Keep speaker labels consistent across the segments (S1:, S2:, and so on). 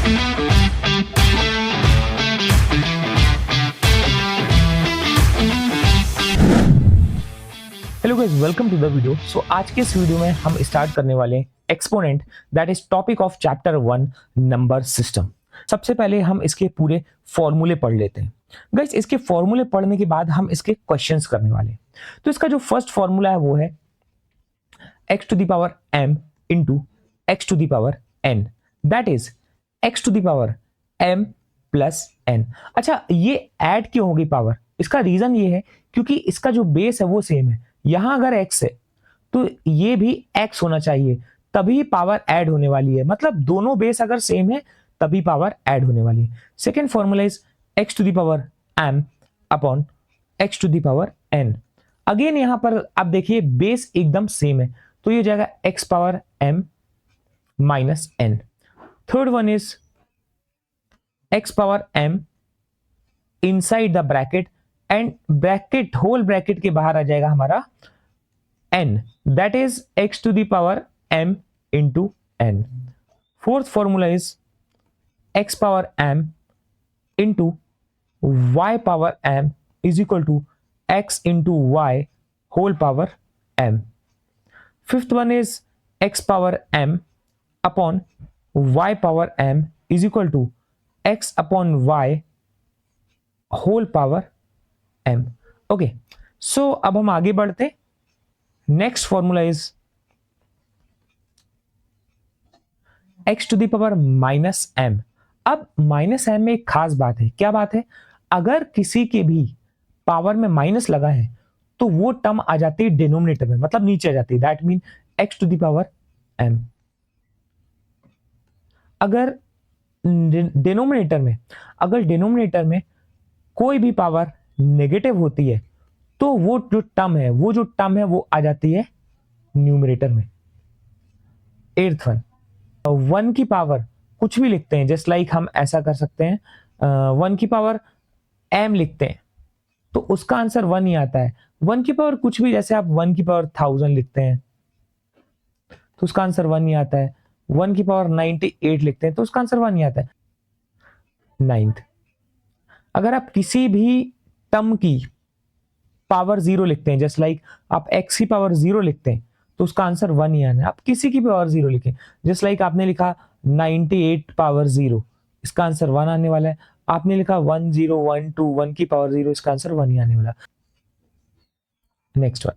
S1: Hello guys, welcome to the video. आज के इस वीडियो में हम स्टार्ट करने वाले हैं exponent, that is topic of chapter 1 number system. सबसे पहले हम इसके पूरे फॉर्मूले पढ़ लेते हैं। गाइस, इसके फॉर्मूले पढ़ने के बाद हम इसके क्वेश्चंस करने वाले हैं। तो इसका जो फर्स्ट फॉर्मूला है वो है x to the power m into x to the power n, that is x to the power m plus n। अच्छा, ये ऐड क्यों होगी पावर? इसका रीजन ये है क्योंकि इसका जो बेस है वो सेम है। यहां अगर x है तो ये भी x होना चाहिए, तभी पावर ऐड होने वाली है। मतलब दोनों बेस अगर सेम है तभी पावर ऐड होने वाली है। Second formula is x to the power m upon x to the power n। Again यहां पर आप देखिए बेस एकदम सेम है, तो ये हो जाएगा x power m minus n। Third one is x power m inside the bracket and bracket whole bracket के बाहर आ जाएगा हमारा n, that is x to the power m into n। Fourth formula is x power m into y power m is equal to x into y whole power m। Fifth one is x power m upon y power m is equal to x upon y whole power m। Okay, so अब हम आगे बढ़ते। Next formula is x to the power minus m। अब minus m में एक खास बात है। क्या बात है? अगर किसी के भी पावर में माइनस लगा है तो वो टर्म आ जाती है डिनोमिनेटर में, मतलब नीचे आ जाती है। That mean x to the power m। अगर डिनोमिनेटर में कोई भी पावर नेगेटिव होती है तो वो जो टर्म है वो आ जाती है न्यूमरेटर में। एट्थ वन की पावर कुछ भी लिखते हैं, जस्ट लाइक हम ऐसा कर सकते हैं, 1 की पावर m लिखते हैं तो उसका आंसर 1 ही आता है। 1 की पावर कुछ भी, जैसे आप 1 की पावर 1000 लिखते हैं तो उसका आंसर 1 ही आता है। 1 की पावर 98 लिखते हैं तो उसका आंसर 1 ही आता है। नाइन्थ, अगर आप किसी भी टर्म की पावर 0 लिखते हैं, जस्ट लाइक आप x की पावर 0 लिखते हैं तो उसका आंसर 1 ही आना है। आप किसी की पावर 0 लिखें, जस्ट लाइक आपने लिखा 98 पावर 0, इसका आंसर 1 आने वाला है। आपने लिखा 1012 1 की पावर 0, इसका आंसर 1 ही आने वाला। नेक्स्ट वन,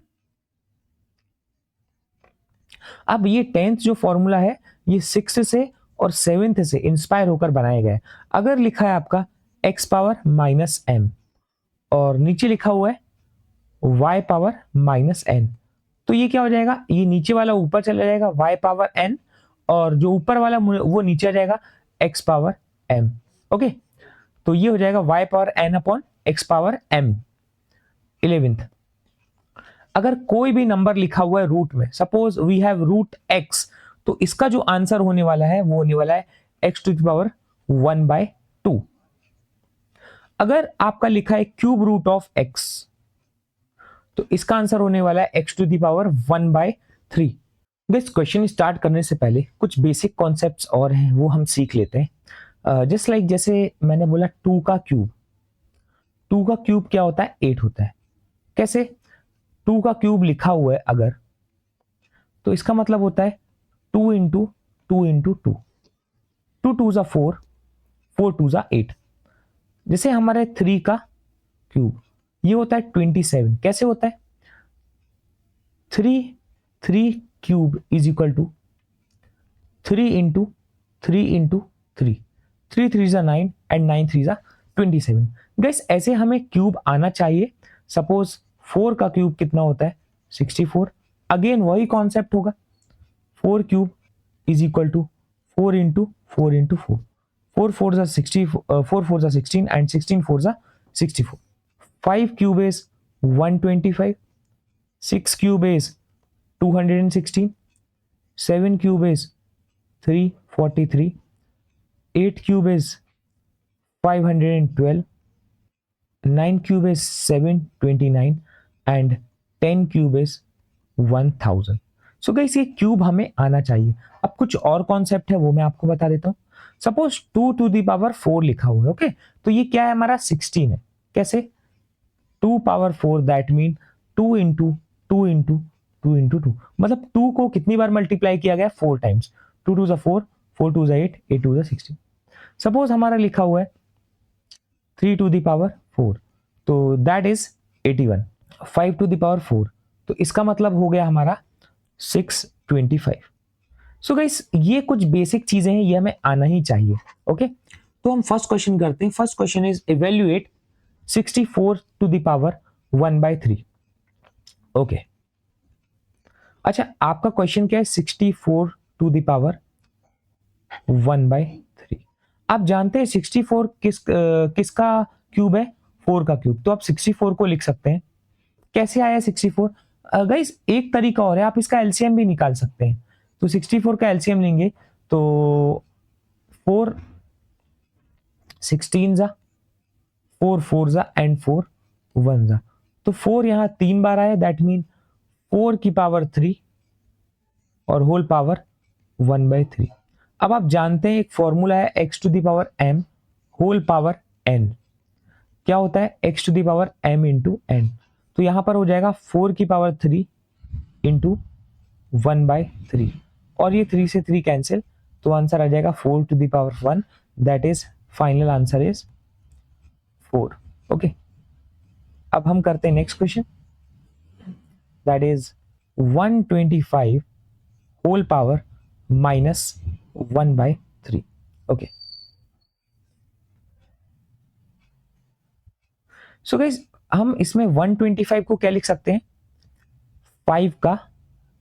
S1: अब ये 10th जो फॉर्मूला है ये 6th से और 7th से इंस्पायर होकर बनाया गया है। अगर लिखा है आपका x पावर माइनस m और नीचे लिखा हुआ है y पावर माइनस n, तो ये क्या हो जाएगा? ये नीचे वाला ऊपर चला जाएगा y पावर n, और जो ऊपर वाला वो नीचे आ जाएगा x पावर m। ओके, तो ये हो जाएगा y power n upon x power m। 11th, अगर कोई भी नंबर लिखा हुआ है रूट में, suppose we have root x, तो इसका जो आंसर होने वाला है वो होने वाला है x टू द पावर 1/2। अगर आपका लिखा है क्यूब रूट ऑफ x, तो इसका आंसर होने वाला है x to the power 1/3। This question start करने से पहले कुछ बेसिक कॉन्सेप्ट्स और हैं वो हम सीख लेते हैं। जस्ट लाइक जैसे मैंने बोला 2 का क्यूब क्या होता है? 8 होता है। कैसे? 2 का क्यूब लिखा हुआ है अगर, तो इसका मतलब होता है 2 इंटू 2 इंटू 2, 2 2 जा 4, 4 2 जा 8। जैसे हमारे 3 का क्यूब ये होता है 27। कैसे होता है? 3 cube is equal to 3 into 3 into 3, 3 3 जा 9 एंड 9 3 जा 27। गाइस, ऐसे हमें क्यूब आना चाहिए। सपोज 4 का क्यूब कितना होता है? 64। अगेन वही कॉन्सेप्ट होगा, 4 cube is equal to 4 into 4 into 4, 4 4 जा 60, 4 4 जा 16 एंड 16 4 जा 64। 5 cube is 125, 6 cube is 216, 7 cube is 343, 8 cube is 512, 9 cube is 729 and 10 cube is 1000। So guys, ये क्यूब हमें आना चाहिए। अब कुछ और कॉन्सेप्ट है वो मैं आपको बता देता हूँ। सपोज 2 टू दी पावर 4 लिखा हुआ है, ओके, तो ये क्या है हमारा 16 है। कैसे? 2 power 4 that mean 2 into 2 into 2 into 2, मतलब 2 को कितनी बार मल्टीप्लाई किया गया? 4 टाइम्स। 2 टू ज़ा 4, 4 टू ज़ा 8, 8 टू ज़ा 16। सपोज हमारा लिखा हुआ है 3 टू दी पावर 4, तो that is 81। 5 to the power 4, तो इसका मतलब हो गया हमारा 625। सो गाइस ये कुछ बेसिक चीजें हैं, ये हमें आना ही चाहिए। ओके, तो हम फर्स्ट क्वेश्चन करते हैं। First question is evaluate 64 to the power 1/3। Okay, अच्छा आपका क्वेश्चन क्या है? 64 टू द पावर 1/3। आप जानते हैं 64 किसका क्यूब है? 4 का क्यूब। तो आप 64 को लिख सकते हैं। कैसे आया 64? गाइस एक तरीका और है, आप इसका एलसीएम भी निकाल सकते हैं। तो 64 का एलसीएम लेंगे तो 4 16 जा, 4 4 जा एंड 4 1 जा, तो 4 यहां 3 बार आया, दैट मीन 4 की पावर 3 और होल पावर 1/3। अब आप जानते हैं एक फॉर्मूला है x to the power m whole power n। क्या होता है? x to the power m into n। तो यहां पर हो जाएगा 4 की पावर 3 इंटू 1/3, और ये 3 से 3 कैंसिल, तो आंसर आ जाएगा 4 to the power 1, that is final answer is 4। Okay, अब हम करते हैं next question, that is 125 whole power -1/3। Okay, so guys हम इसमें 125 को क्या लिख सकते हैं? 5 का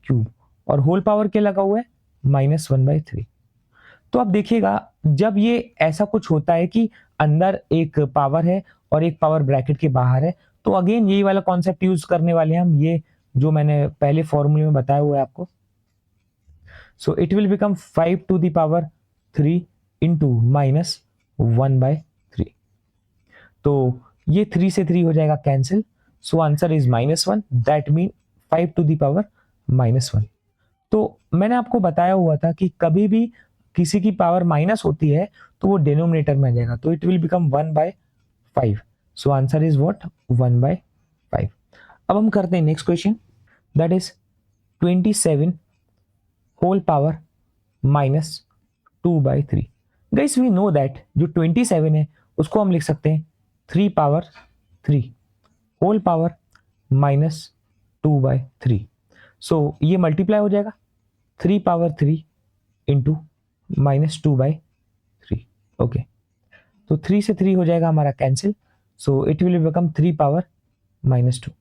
S1: क्यूब, और होल पावर क्या लगा हुआ है? -1/3। तो अब देखिएगा जब ये ऐसा कुछ होता है कि अंदर एक पावर है और एक पावर ब्रैकेट के बाहर है, तो अगेन यही वाला कॉन्सेप्ट यूज करने वाले हैं हम, ये जो मैंने पहले फॉर्मूले में बताया हुआ है आपको। So it will become 5 to the power 3 into -1/3। तो ये 3 से 3 हो जाएगा cancel, so answer is -1, that mean 5 to the power -1। तो मैंने आपको बताया हुआ था कि कभी भी किसी की पावर माइनस होती है तो वो डिनोमिनेटर में आ जाएगा, तो it will become 1/5। So answer is what? 1/5। अब हम करते हैं next question, that is 27 whole power -2/3। Guys we know that जो 27 है उसको हम लिख सकते हैं 3 पावर 3 होल पावर -2/3। सो ये मल्टीप्लाई हो जाएगा 3 पावर 3 इंटू -2/3। ओके, तो 3 से 3 हो जाएगा हमारा cancel, so it will become 3 power -2।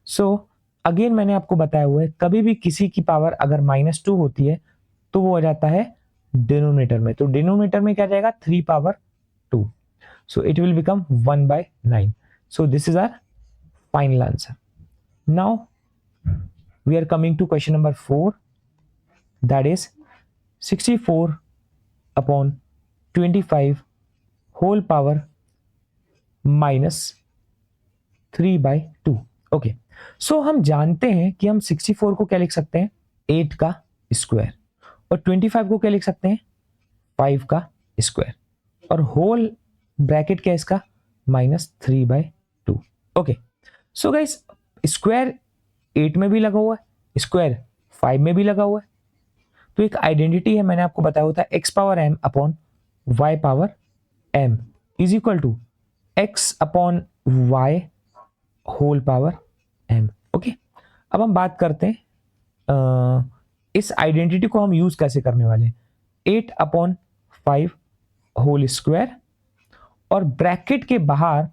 S1: So again मैंने आपको बताया हुआ है कभी भी किसी की पावर अगर -2 होती है तो वो आ जाता है डिनोमिनेटर में, तो डिनोमिनेटर में क्या जाएगा? 3 power 2, so it will become 1/9। So this is our final answer. Now we are coming to question number 4, that is 64 upon 25 whole power -3/2। Okay, सो हम जानते हैं कि हम 64 को क्या लिख सकते हैं? 8 का स्क्वायर, और 25 को क्या लिख सकते हैं? 5 का स्क्वायर, और होल ब्रैकेट क्या है इसका? -3/2। ओके, सो गाइस स्क्वायर 8 में भी लगा हुआ है, स्क्वायर 5 में भी लगा हुआ है, तो एक आइडेंटिटी है, मैंने आपको बताया होता है x power m upon y power m is equal to x upon y whole power m। Okay, अब हम बात करते हैं इस आइडेंटिटी को हम यूज कैसे करने वाले हैं। 8/5 होल स्क्वायर, और ब्रैकेट के बाहर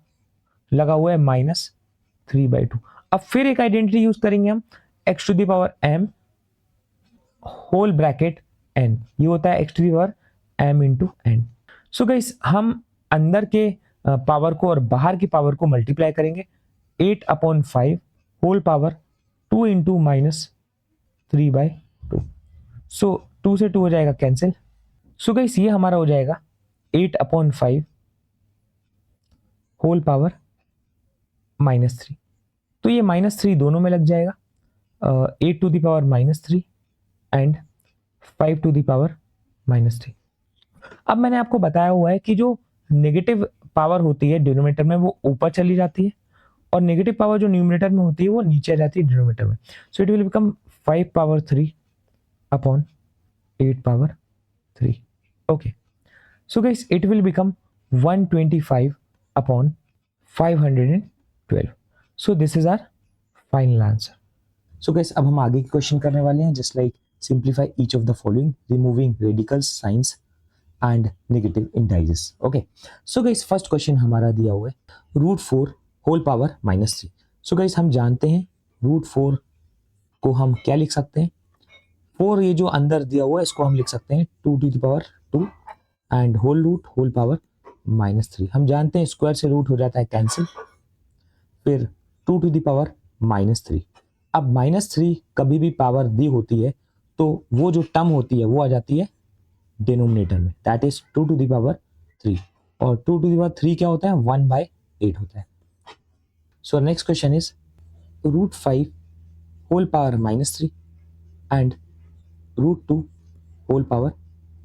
S1: लगा हुआ है -3/2। अब फिर एक आइडेंटिटी यूज करेंगे हम, x to the power m whole bracket n, ये होता है x to the power m into n। So guys हम अंदर के पावर को और बाहर की पावर को मल्टीप्लाई करेंगे, 8/5 होल पावर 2 इंटू -3/2। सो 2 से 2 हो जाएगा कैंसिल, सो गाइस ये हमारा हो जाएगा 8/5 होल पावर -3। तो ये -3 दोनों में लग जाएगा, 8 to the power -3 and 5 to the power -3। अब मैंने आपको बताया हुआ है कि जो नेगेटिव पावर होती है डिनोमिनेटर में वो ऊपर चली जाती है, और नेगेटिव पावर जो न्यूमरेटर में होती है वो नीचे आ जाती है डिनोमिनेटर में। So it will become 5 power 3 upon 8 power 3। Okay, so guys it will become 125 upon 512। So this is our final answer. So guys अब हम आगे की क्वेश्चन करने वाले हैं, just like simplify each of the following removing radicals signs and negative indices. Okay, so guys first question हमारा दिया हुआ है √4 होल पावर -3। सो गाइस हम जानते हैं √4 को हम क्या लिख सकते हैं, 4 ये जो अंदर दिया हुआ है इसको हम लिख सकते हैं 2 to the power 2 and whole root whole power -3। हम जानते हैं स्क्वायर से रूट हो जाता है कैंसिल, फिर 2 टू द पावर -3। अब -3 कभी भी पावर दी होती है तो वो जो टर्म होती है वो आ जाती है डिनोमिनेटर में, that is 2 to the power 3, और 2 टू द पावर 3 क्या होता है 1/8 होता है। So next question is √5 whole power -3 and √2 whole power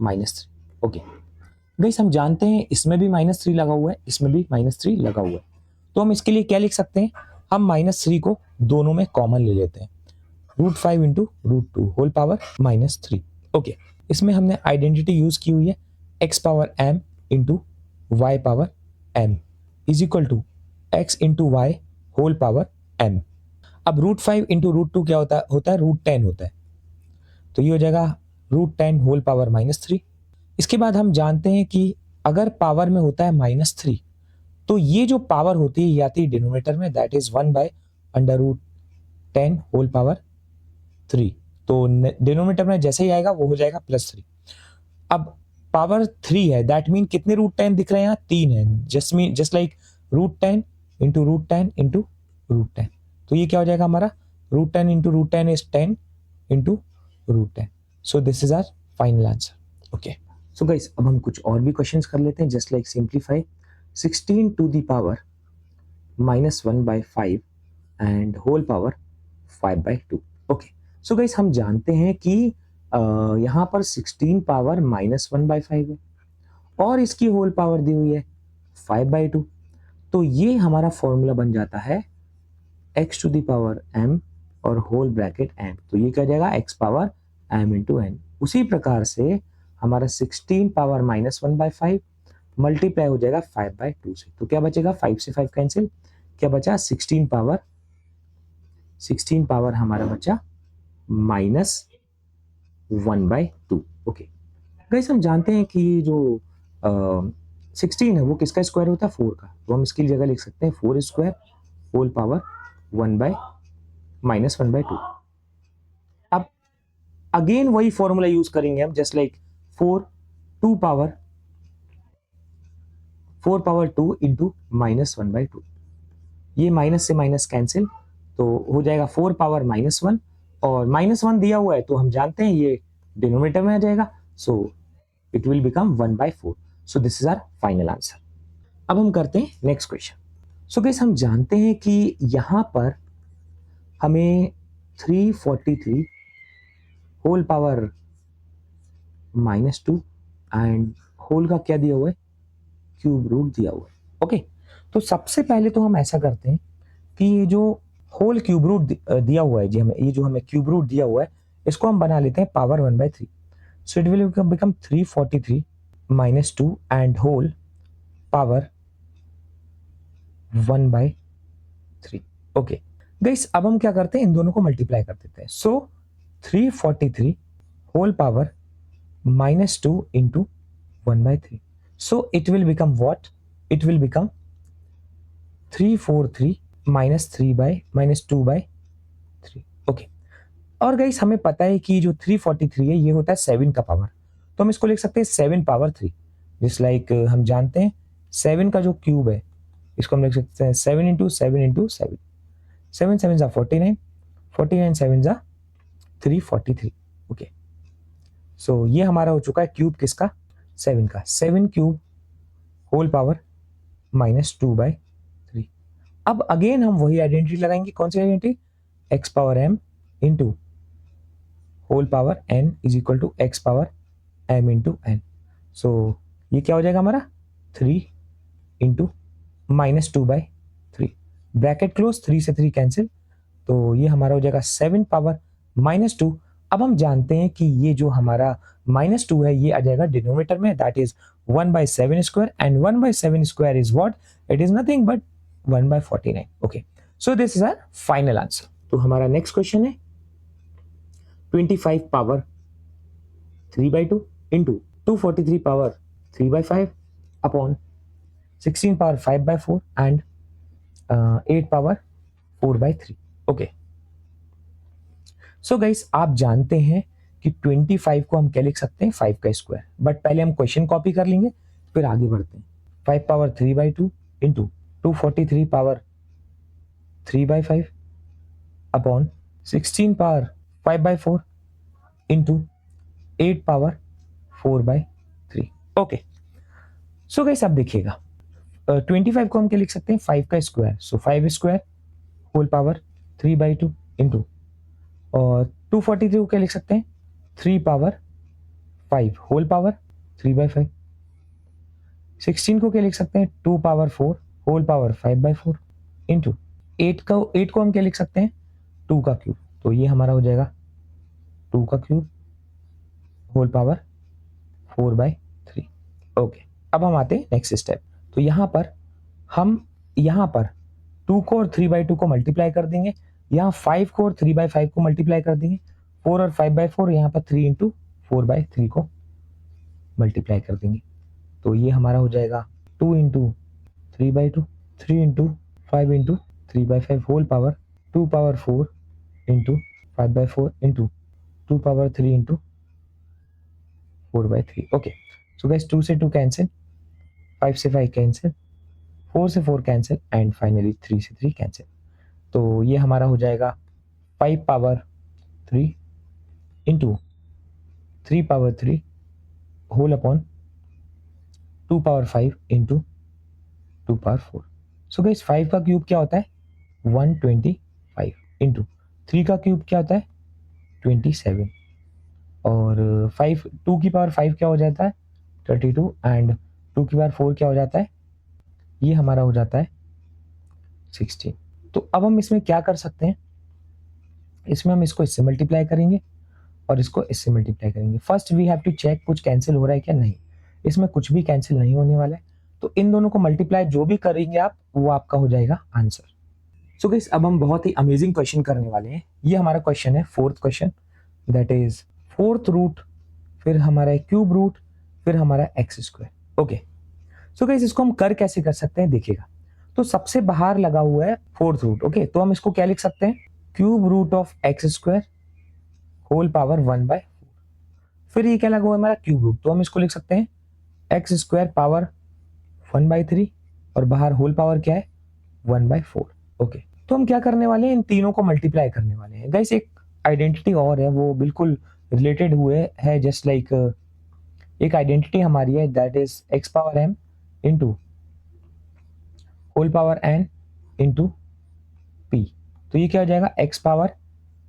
S1: -3। Okay guys हम जानते हैं इसमें भी -3 लगा हुआ है, इसमें भी -3 लगा हुआ है, तो हम इसके लिए क्या लिख सकते हैं, हम -3 को दोनों में कॉमन ले लेते हैं, √5 इंटू √2 होल पावर -3। ओके, इसमें हमने आइडेंटिटी यूज की हुई है x power m into y power m is equal to x into y whole power m। अब √5 इंटू √2 क्या होता है √10 होता है, तो ये हो जाएगा √10 होल पावर -3। इसके बाद हम जानते हैं कि अगर पावर में होता है -3 तो ये जो पावर होती है ये आती है डिनोमिनेटर में, दैट इज 1/√10 होल पावर 3। तो डिनोमिनेटर में जैसे ही आएगा वो हो जाएगा +3। अब पावर 3 है, दैट मीन कितने √10 दिख रहे हैं यहाँ, 3 है, जस्ट लाइक √10 इंटू √10 इंटू √10। तो ये क्या हो जाएगा हमारा √10 into √10 is 10 into √10। So this is our final answer. Okay, so guys अब हम कुछ और भी क्वेश्चंस कर लेते हैं, just like simplify 16 to the power -1/5 and whole power 5/2। Okay, so guys हम जानते हैं कि यहाँ पर 16 पावर -1/5 है और इसकी होल पावर दी हुई है 5/2, तो ये हमारा फॉर्मूला बन जाता है x to the power m और होल ब्रैकेट m, तो ये क्या जाएगा x power m into n। उसी प्रकार से हमारा 16 पावर -1/5 मल्टीप्लाई हो जाएगा 5/2 से, तो क्या बचेगा 5 से 5 कैंसिल, क्या बचा 16 पावर हमारा बचा -1/2। ओके गाइस हम जानते हैं कि जो 16 है वो किसका स्क्वायर होता है 4 का, तो हम इसकी जगह लिख सकते हैं 4 स्क्वायर होल पावर -1/2। अब अगेन वही फॉर्मूला यूज करेंगे हम, जस्ट लाइक 4 पावर 2 इंटू -1/2, ये माइनस से माइनस कैंसिल, तो हो जाएगा 4 पावर -1, और -1 दिया हुआ है तो हम जानते हैं ये डिनोमिनेटर में आ जाएगा, so it will become 1/4। So this is our final answer. अब हम करते हैं नेक्स्ट क्वेश्चन। सो गाइस हम जानते हैं कि यहाँ पर हमें 343 होल पावर -2 एंड होल का क्या दिया हुआ है क्यूब रूट दिया हुआ है। ओके, तो सबसे पहले तो हम ऐसा करते हैं कि ये जो होल क्यूब रूट दिया हुआ है जी, हमें ये जो हमें क्यूब रूट दिया हुआ है इसको हम बना लेते हैं power 1/3। So it will become 343 -2 and whole power 1/3। Okay guys अब हम क्या करते हैं इन दोनों को मल्टीप्लाई कर देते हैं, so 343 whole power -2 into 1/3, so it will become what, it will become 343 -2/3। Okay, और गाइस हमें पता है कि जो 343 है ये होता है 7 का पावर, तो हम इसको लिख सकते हैं 7 पावर 3, जिस लाइक हम जानते हैं 7 का जो क्यूब है इसको हम लिख सकते हैं 7 इंटू 7 इंटू 7, 7 7 जा 49, 49 7 जा 343। ओके, सो ये हमारा हो चुका है क्यूब किसका 7 का, 7 क्यूब होल पावर -2/3। अब अगेन हम वही आइडेंटिटी लगाएंगे, कौन सी identity, x power m into whole power n is equal to x power m into n। So ये क्या हो जाएगा हमारा 3 इंटू -2/3, ब्रैकेट क्लोज, 3 से 3 कैंसिल, तो ये हमारा हो जाएगा 7 पावर -2। अब हम जानते हैं कि ये जो हमारा -2 है ये आ जाएगा डिनोमिनेटर में, that is 1/7 square, and 1/7 square is what, it is nothing but 1/49। Okay, so this is our final answer. तो हमारा नेक्स्ट क्वेश्चन है 25 power 3/2 into 243 power 3/5 upon 16 power 5/4 and 8 power 4/3। Okay, so guys आप जानते हैं कि 25 को हम क्या लिख सकते हैं, 5 का स्क्वायर, बट पहले हम क्वेश्चन कॉपी कर लेंगे फिर आगे बढ़ते हैं। 5 power 3/2 into 243 power 3/5 upon 16 power 5/4 into 8 power 4/3। Okay, so guys आप देखिएगा 25 को हम क्या लिख सकते हैं, 5 का स्क्वायर, सो 5 स्क्वायर होल पावर 3/2 इंटू, और 243 को क्या लिख सकते हैं, 3 पावर 5 होल पावर 3/5। 16 को क्या लिख सकते हैं, 2 पावर 4 होल पावर 5/4 इंटू 8 को हम क्या लिख सकते हैं, 2 का क्यूब, तो ये हमारा हो जाएगा 2 का क्यूब होल पावर 4/3। ओके, अब हम आते हैं नेक्स्ट स्टेप। तो यहाँ पर हम 2 को और 3/2 को मल्टीप्लाई कर देंगे, यहाँ 5 को और 3/5 को मल्टीप्लाई कर देंगे, 4 और 5/4, यहाँ पर 3 इंटू 4/3 को मल्टीप्लाई कर देंगे, तो ये हमारा हो जाएगा 2 into 3/2, 3 into 5 into 3/5 whole power 2 power 4 into 5/4 into 2 power 3 into 4/3। Okay, so guys 2 से 2 कैंसिल, 5 से 5 कैंसिल, 4 से 4 कैंसिल, एंड फाइनली 3 से 3 कैंसिल, तो ये हमारा हो जाएगा 5 power 3 into 3 power 3 whole upon 2 power 5 into 2 power 4। So guys 5 का क्यूब क्या होता है, 125 इंटू 3 का क्यूब क्या होता है, 27, और 2 की पावर 5 क्या हो जाता है, 32, एंड 2 की पावर 4 क्या हो जाता है, ये हमारा हो जाता है 16। तो अब हम इसमें क्या कर सकते हैं, इसमें हम इसको इससे मल्टीप्लाई करेंगे और इसको इससे मल्टीप्लाई करेंगे। First we have to check कुछ कैंसिल हो रहा है क्या, नहीं, इसमें कुछ भी कैंसिल नहीं होने वाला है, तो इन दोनों को मल्टीप्लाई जो भी करेंगे आप, वो आपका हो जाएगा आंसर। सो गाइस अब हम बहुत ही अमेजिंग क्वेश्चन करने वाले हैं। ये हमारा क्वेश्चन है 4th question, that is 4th root, फिर हमारा क्यूब रूट, फिर हमारा x square. Okay, so guys इसको हम कर कैसे कर सकते हैं, देखिएगा, तो सबसे बाहर लगा हुआ है 4th रूट। ओके, तो हम इसको क्या लिख सकते हैं, cube root of x square whole power 1/4, फिर ये क्या लगा हुआ है हमारा क्यूब रूट, तो हम इसको लिख सकते हैं एक्स स्क्वायर पावर 1/3, और बाहर होल पावर क्या है 1/4। ओके, तो हम क्या करने वाले हैं, इन तीनों को मल्टीप्लाई करने वाले हैं। गाइस एक आइडेंटिटी और है, वो बिल्कुल रिलेटेड हुए है, जस्ट लाइक एक आइडेंटिटी हमारी है, that is x power m into whole power n into p, तो ये क्या हो जाएगा x power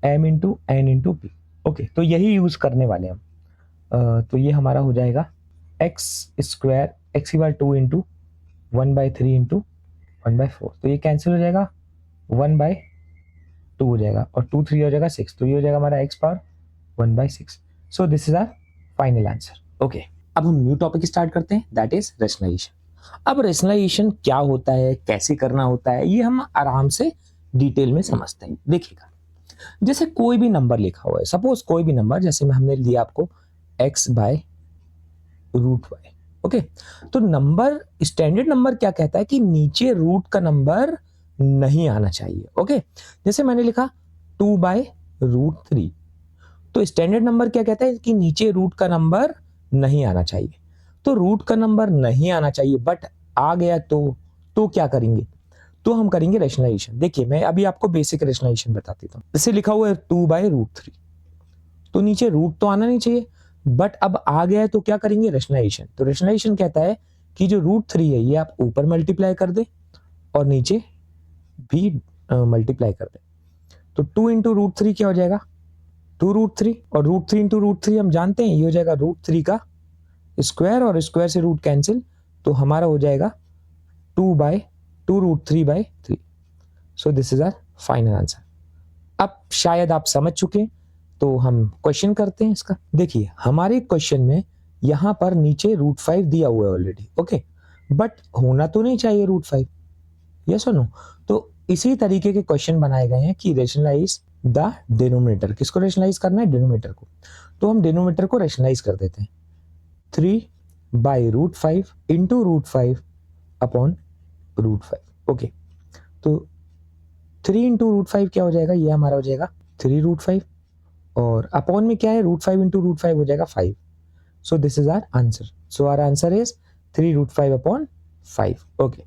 S1: m into n into p. Okay, तो यही यूज करने वाले हम। तो ये हमारा हो जाएगा एक्स स्क्वायर एक्स की बार 2 इंटू 1/3 इंटू 1/4, तो ये कैंसिल हो जाएगा, 1/2 हो जाएगा, और 2 3 हो जाएगा 6, तो ये हो जाएगा हमारा x power 1/6। So this is our final answer. Okay, अब हम न्यू टॉपिक स्टार्ट करते हैं, दैट इज रेशनलाइजेशन। अब रेशनलाइजेशन क्या होता है, कैसे करना होता है, ये हम आराम से डिटेल में समझते हैं। देखिएगा, जैसे कोई भी नंबर लिखा हुआ है, सपोज कोई भी नंबर, जैसे में हमने लिया आपको x/√y। ओके, तो नंबर, स्टैंडर्ड नंबर क्या कहता है कि नीचे रूट का नंबर नहीं आना चाहिए। ओके, जैसे मैंने लिखा 2/√3, तो स्टैंडर्ड नंबर क्या कहता है कि नीचे रूट का नंबर नहीं आना चाहिए। तो रूट का नंबर नहीं आना चाहिए, बट आ गया तो क्या करेंगे, तो हम करेंगे रेशनलाइजेशन। देखिए मैं अभी आपको बेसिक रेशनलाइजेशन बता देता हूँ। जैसे लिखा हुआ है 2/√3, तो नीचे रूट तो आना नहीं चाहिए, बट अब आ गया है तो क्या करेंगे, रेशनलाइजेशन। तो रेशनलाइजेशन कहता है कि जो √3 है ये आप ऊपर मल्टीप्लाई कर दे और नीचे भी मल्टीप्लाई कर दे, तो 2 इंटू √3 क्या हो जाएगा 2√3, और √3 इंटू √3 हम जानते हैं ये हो जाएगा √3 का स्क्वायर और स्क्वायर से रूट कैंसिल, तो हमारा हो जाएगा 2/2 √3/3। So this is our final answer. अब शायद आप समझ चुके हैं, तो हम क्वेश्चन करते हैं इसका। देखिए हमारे क्वेश्चन में यहां पर नीचे √5 दिया हुआ है ऑलरेडी, ओके, बट होना तो नहीं चाहिए √5, यस और नो। तो इसी तरीके के क्वेश्चन बनाए गए हैं कि रेशनलाइज द डिनोमिनेटर। किसको रेशनलाइज करना है? डिनोमिनेटर को। तो हम डिनोमिनेटर को रेशनलाइज कर देते हैं, 3/√5 इंटू √5 अपॉन √5, ओके। तो 3 इंटू √5 क्या हो जाएगा? ये हमारा हो जाएगा 3√5, और अपॉन में क्या है? √5 इंटू √5 हो जाएगा 5। So this is our answer. So our answer is 3√5 upon 5, okay.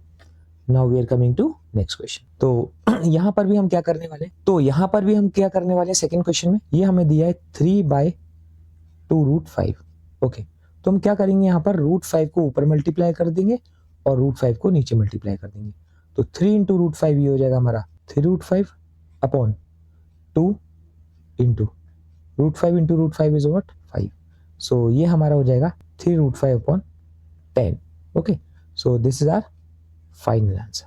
S1: Now we are coming to next question. तो यहां पर भी हम क्या करने वाले हैं? तो यहां पर भी हम क्या करने वाले हैं? सेकंड क्वेश्चन में ये हमें दिया है 3/2 √5, ओके। तो हम क्या करेंगे? यहां पर √5 को ऊपर मल्टीप्लाई कर देंगे और √5 को नीचे मल्टीप्लाई कर देंगे। तो 3 इंटू √5 ये हो जाएगा हमारा 3√5 upon 2 into √5 into √5 is what? 5। So ये हमारा हो जाएगा 3√5 upon 10, okay. So this is our final answer.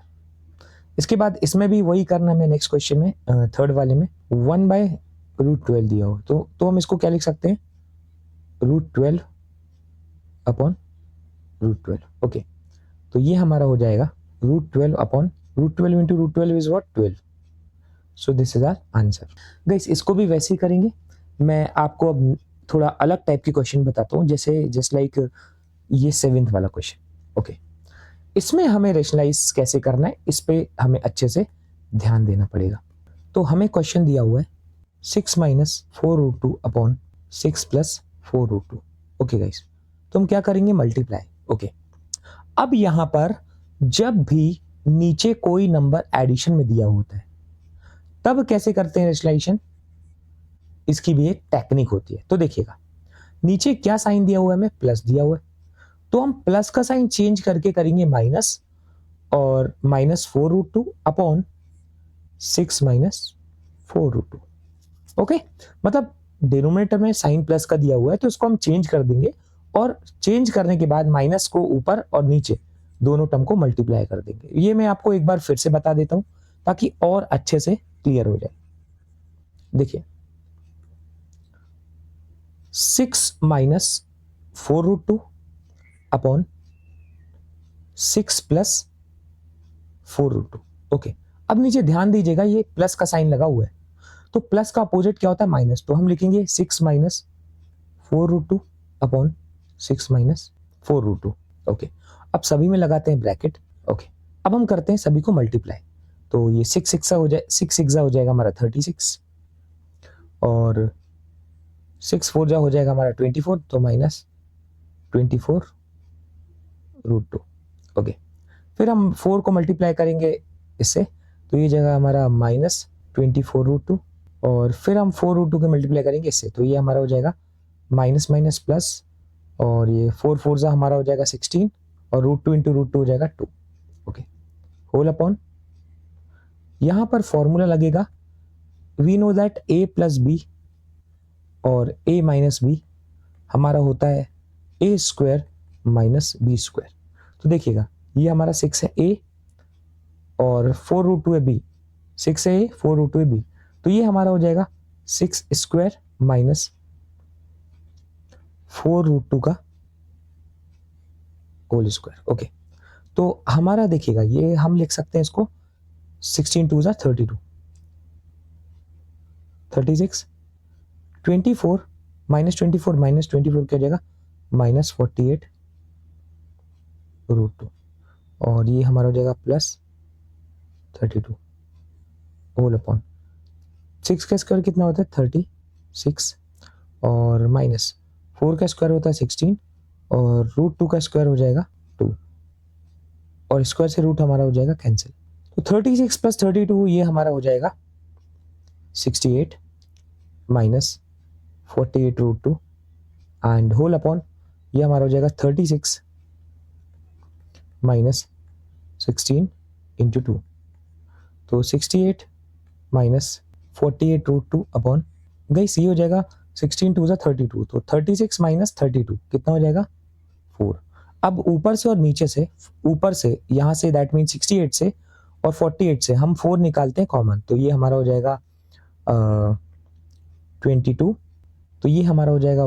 S1: इसके बाद इसमें भी वही करना है, नेक्स्ट क्वेश्चन में थर्ड वाले में 1/√12 दिया हो, तो हम इसको क्या लिख सकते हैं? √12 अपॉन √12, ओके। तो ये हमारा हो जाएगा √12 upon √12 into √12 is what? 12। So this is our answer. Guys इसको भी वैसे ही करेंगे। मैं आपको अब थोड़ा अलग टाइप के क्वेश्चन बताता हूँ, जैसे जस्ट लाइक ये 7th वाला क्वेश्चन, ओके। इसमें हमें रेशनलाइज कैसे करना है, इस पे हमें अच्छे से ध्यान देना पड़ेगा। तो हमें क्वेश्चन दिया हुआ है 6 - 4√2 अपॉन 6 + 4√2, ओके गाइस। तो हम क्या करेंगे? Multiply, okay. अब यहां पर जब भी नीचे कोई नंबर एडिशन में दिया होता है, तब कैसे करते हैं रेशनलाइजेशन? इसकी भी एक टेक्निक होती है। तो देखिएगा नीचे क्या साइन दिया हुआ है? हमें प्लस दिया हुआ है, तो हम प्लस का साइन चेंज करके करेंगे माइनस, और -4√2 अपॉन 6 - 4√2, ओके। मतलब डिनोमिनेटर में साइन प्लस का दिया हुआ है, तो इसको हम चेंज कर देंगे, और चेंज करने के बाद माइनस को ऊपर और नीचे दोनों टर्म को मल्टीप्लाई कर देंगे। ये मैं आपको एक बार फिर से बता देता हूं ताकि और अच्छे से क्लियर हो जाए। देखिए 6 - 4√2 अपॉन 6 + 4√2, ओके। अब नीचे ध्यान दीजिएगा, ये प्लस का साइन लगा हुआ है, तो प्लस का अपोजिट क्या होता है? माइनस। तो हम लिखेंगे 6 - 4√2 अपॉन 6 - 4√2, ओके। अब सभी में लगाते हैं ब्रैकेट, ओके। अब हम करते हैं सभी को मल्टीप्लाई, तो ये 6 6 हो जाएगा हमारा 36, और 6 4 हो जाएगा हमारा 24, तो -24√2, ओके। फिर हम 4 को मल्टीप्लाई करेंगे इससे, तो ये जगह हमारा -24√2, और फिर हम 4√2 के मल्टीप्लाई करेंगे इससे, तो ये हमारा हो जाएगा माइनस माइनस प्लस, और ये 4 4 हमारा हो जाएगा 16, और √2 इंटू √2 हो जाएगा 2, ओके। होल अपॉन, यहां पर फॉर्मूला लगेगा, we know that a + b और a - b हमारा होता है a² - b²। तो देखिएगा ये हमारा 6 है a और 4√2 है b, 6 है a 4√2 है b, तो ये हमारा हो जाएगा 6² - 4√2 का होल स्क्वायर, ओके। तो हमारा देखिएगा ये हम लिख सकते हैं इसको 16 2 32, 36, 24 -24 क्या हो जाएगा? -48√2, और ये हमारा हो जाएगा +32 होल अपॉन 6 का स्क्वायर कितना होता है? 36, और -4 का स्क्वायर होता है 16, और √2 का स्क्वायर हो जाएगा 2, और स्क्वायर से रूट हमारा हो जाएगा कैंसिल। तो 36 + 32 ये हमारा हो जाएगा 68 -48√2, एंड होल अपॉन ये हमारा हो जाएगा 36 - 16 इंटू 2, तो 68 -48√2 अपॉन, गाइस ये हो जाएगा 16 2 32, तो 36 - 32 कितना हो जाएगा? 4। अब ऊपर से और नीचे से, ऊपर से यहाँ से दैट मीन 68 से और 48 से हम 4 निकालते हैं कॉमन, तो ये हमारा हो जाएगा 22, तो ये हमारा हो जाएगा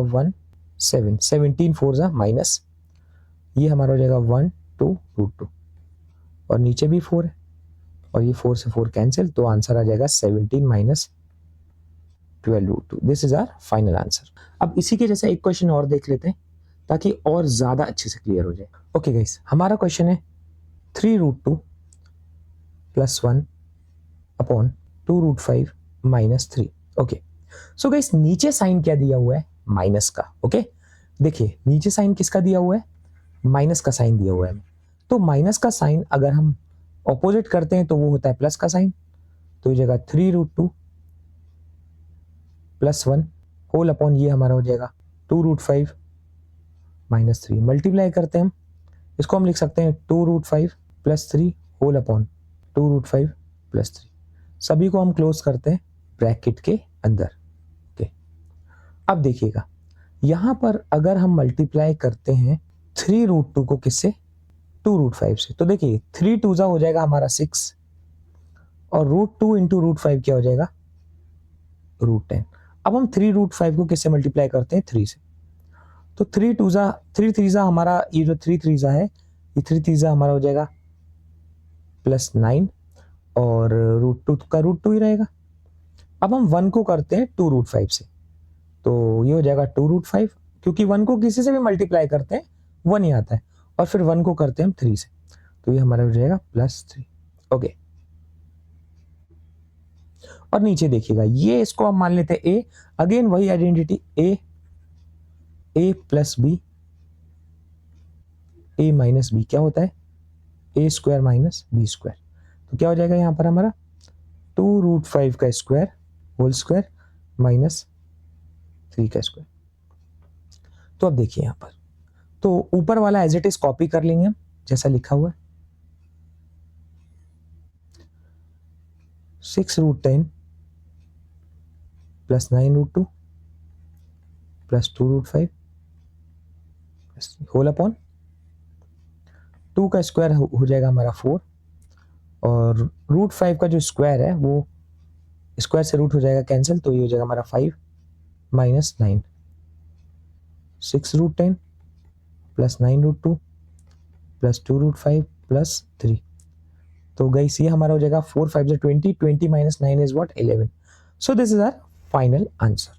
S1: 17 4 जा माइनस, ये हमारा हो जाएगा 1 2 √2 और नीचे भी 4 है और ये 4 से 4 कैंसिल, तो आंसर आ जाएगा 17 minus 12 √2। This is our final answer. अब इसी के जैसा एक क्वेश्चन और देख लेते हैं ताकि और ज्यादा अच्छे से क्लियर हो जाए। ओके गाइस, हमारा क्वेश्चन है 3 √2 plus 1 upon 2 √5 minus 3। Okay, so guys नीचे साइन क्या दिया हुआ है? माइनस का। ओके, देखिए नीचे साइन किसका दिया हुआ है? माइनस का साइन दिया हुआ है। तो माइनस का साइन अगर हम ऑपोजिट करते हैं तो वो होता है प्लस का साइन, तो ये जगह 3 √2 प्लस 1 होल अपॉन ये हमारा हो जाएगा 2 √5 माइनस 3। मल्टीप्लाई करते हैं हम, इसको हम लिख सकते हैं 2 √5 प्लस 3 होल अपॉन 2 √5 प्लस 3। सभी को हम क्लोज करते हैं ब्रैकेट के अंदर। ओके, अब देखिएगा यहां पर अगर हम मल्टीप्लाई करते हैं 3 √2 को किससे? 2 √5 से, तो देखिए 3 2 हो जाएगा हमारा 6 और √2 इंटू √5 क्या हो जाएगा? √10। अब हम 3 √5 को किससे मल्टीप्लाई करते हैं? 3 से, तो 3 3 हमारा, ये जो 3 3 है, ये 3 3 हमारा हो जाएगा प्लस 9 और √2 का √2 ही रहेगा। अब हम 1 को करते हैं 2 √5 से, तो ये हो जाएगा 2 √5, क्योंकि 1 को किसी से भी मल्टीप्लाई करते हैं 1 ही आता है, और फिर 1 को करते हैं हम 3 से, तो ये हमारा हो जाएगा प्लस 3। ओके, और नीचे देखिएगा ये, इसको हम मान लेते हैं a, अगेन वही identity a plus B, a minus B क्या होता है? a square minus B square, तो क्या हो जाएगा यहाँ पर हमारा 2 √5 का स्क्वायर होल स्क्वायर माइनस 3 का स्क्वायर। तो अब देखिए यहाँ पर, तो ऊपर वाला एज इट इज कॉपी कर लेंगे हम जैसा लिखा हुआ है, 6 √10 प्लस 9 √2 प्लस 2 √5 होल अपॉन 2 का स्क्वायर हो जाएगा हमारा 4 और √5 का जो स्क्वायर है वो स्क्वायर से रूट हो जाएगा कैंसिल, तो ये हो जाएगा हमारा 5 माइनस 9, 6 √10 प्लस 9 √2 प्लस 2 √5 प्लस 3। तो गाइस ये हमारा हो जाएगा 4 5 20, 20 minus 9 is what? 11। So this is our final answer.